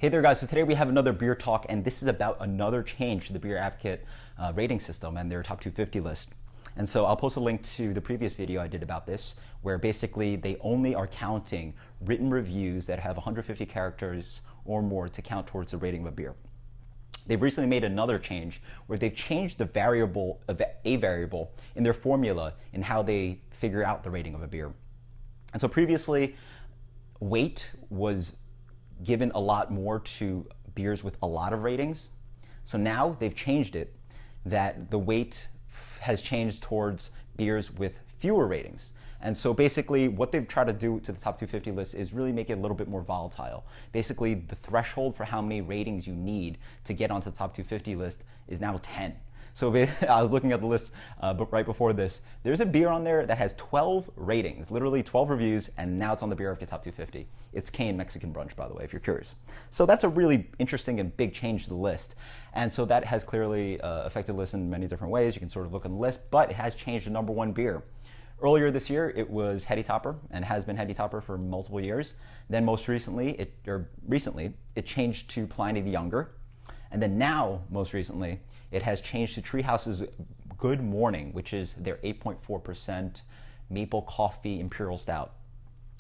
Hey there guys, so today we have another beer talk, and this is about another change to the BeerAdvocate rating system and their top 250 list. And so I'll post a link to the previous video I did about this, where basically they only are counting written reviews that have 150 characters or more to count towards the rating of a beer. They've recently made another change where they've changed the variable, a variable in their formula in how they figure out the rating of a beer. And so previously, weight was given a lot more to beers with a lot of ratings. So now they've changed it that the weight has changed towards beers with fewer ratings. And so basically what they've tried to do to the top 250 list is really make it a little bit more volatile. Basically the threshold for how many ratings you need to get onto the top 250 list is now 10. So I was looking at the list right before this. There's a beer on there that has 12 ratings, literally 12 reviews, and now it's on the BeerAdvocate Top 250. It's Cane Mexican Brunch, by the way, if you're curious. So that's a really interesting and big change to the list. And so that has clearly affected the list in many different ways. You can sort of look on the list, but it has changed the number one beer. Earlier this year, it was Heady Topper, and has been Heady Topper for multiple years. Then most recently, it changed to Pliny the Younger. And then now, most recently, it has changed to Treehouse's Good Morning, which is their 8.4% maple coffee imperial stout,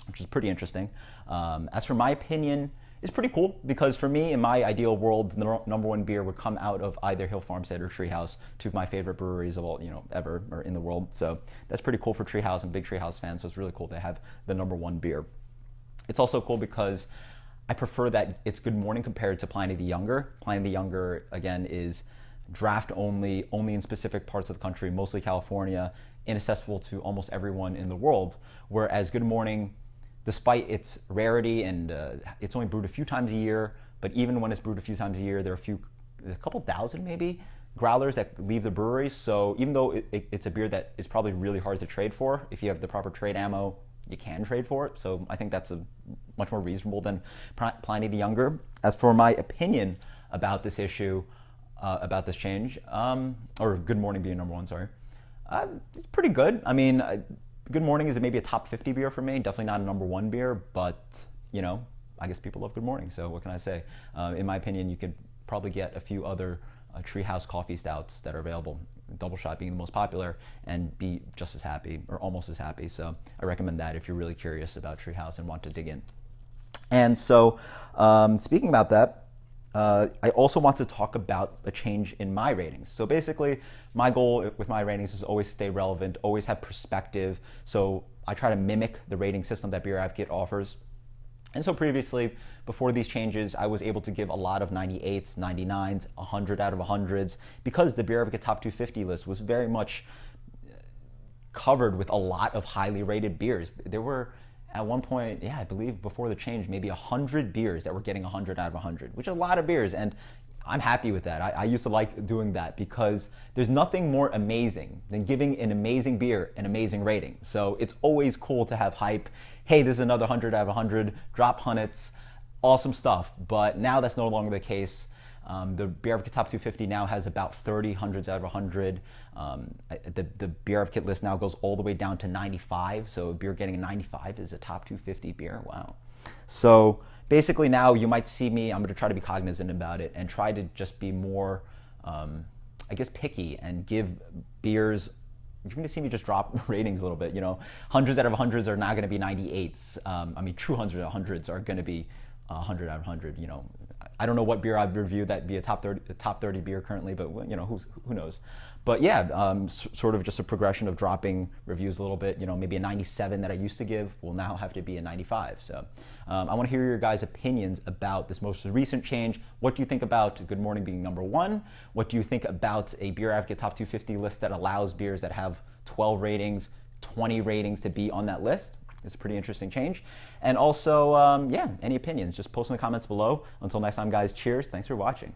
which is pretty interesting. As for my opinion, it's pretty cool because for me, in my ideal world, the number one beer would come out of either Hill Farmstead or Treehouse, two of my favorite breweries of all, ever or in the world. So that's pretty cool for Treehouse. I'm a big Treehouse fan, so it's really cool to have the number one beer. It's also cool because I prefer that it's Good Morning compared to Pliny the Younger. Pliny the Younger, again, is draft only in specific parts of the country, mostly California, inaccessible to almost everyone in the world. Whereas Good Morning, despite its rarity and it's only brewed a few times a year, but even when it's brewed a few times a year, there are a couple thousand maybe growlers that leave the breweries. So even though it's a beer that is probably really hard to trade for, if you have the proper trade ammo, you can trade for it. So I think that's much more reasonable than Pliny the Younger. As for my opinion about this issue, about this change, or Good Morning being number one, sorry, it's pretty good. I mean, Good Morning is maybe a top 50 beer for me, definitely not a number one beer, but I guess people love Good Morning, so what can I say? In my opinion, you could probably get a few other Treehouse coffee stouts that are available, Double Shot being the most popular, and be just as happy or almost as happy. So I recommend that if you're really curious about Treehouse and want to dig in. And so speaking about that, I also want to talk about a change in my ratings. So basically, my goal with my ratings is always stay relevant, always have perspective. So I try to mimic the rating system that BeerAdvocate offers. And so previously, before these changes, I was able to give a lot of 98s, 99s, 100 out of 100s, because the BeerAdvocate Top 250 list was very much covered with a lot of highly rated beers. There were, at one point, I believe before the change, maybe 100 beers that were getting 100 out of 100, which is a lot of beers, and I'm happy with that. I used to like doing that because there's nothing more amazing than giving an amazing beer an amazing rating. So it's always cool to have hype. Hey, this is another 100 out of 100, drop hunnits, awesome stuff. But now that's no longer the case. The BeerAdvocate Top 250 now has about 30 hundreds out of 100. The BeerAdvocate list now goes all the way down to 95. So a beer getting a 95 is a top 250 beer. Wow. So basically now you might see me, I'm going to try to be cognizant about it and try to just be more, I guess, picky and give beers. You're going to see me just drop ratings a little bit. Hundreds out of hundreds are not going to be 98s. I mean, true hundreds out of hundreds are going to be 100 out of 100. I don't know what beer I'd review that'd be a top 30 beer currently, but who knows? But yeah, sort of just a progression of dropping reviews a little bit. Maybe a 97 that I used to give will now have to be a 95. So I want to hear your guys' opinions about this most recent change. What do you think about Good Morning being number one? What do you think about a BeerAdvocate Top 250 list that allows beers that have 12 ratings, 20 ratings to be on that list? It's a pretty interesting change. And also, any opinions, just post in the comments below. Until next time, guys, cheers. Thanks for watching.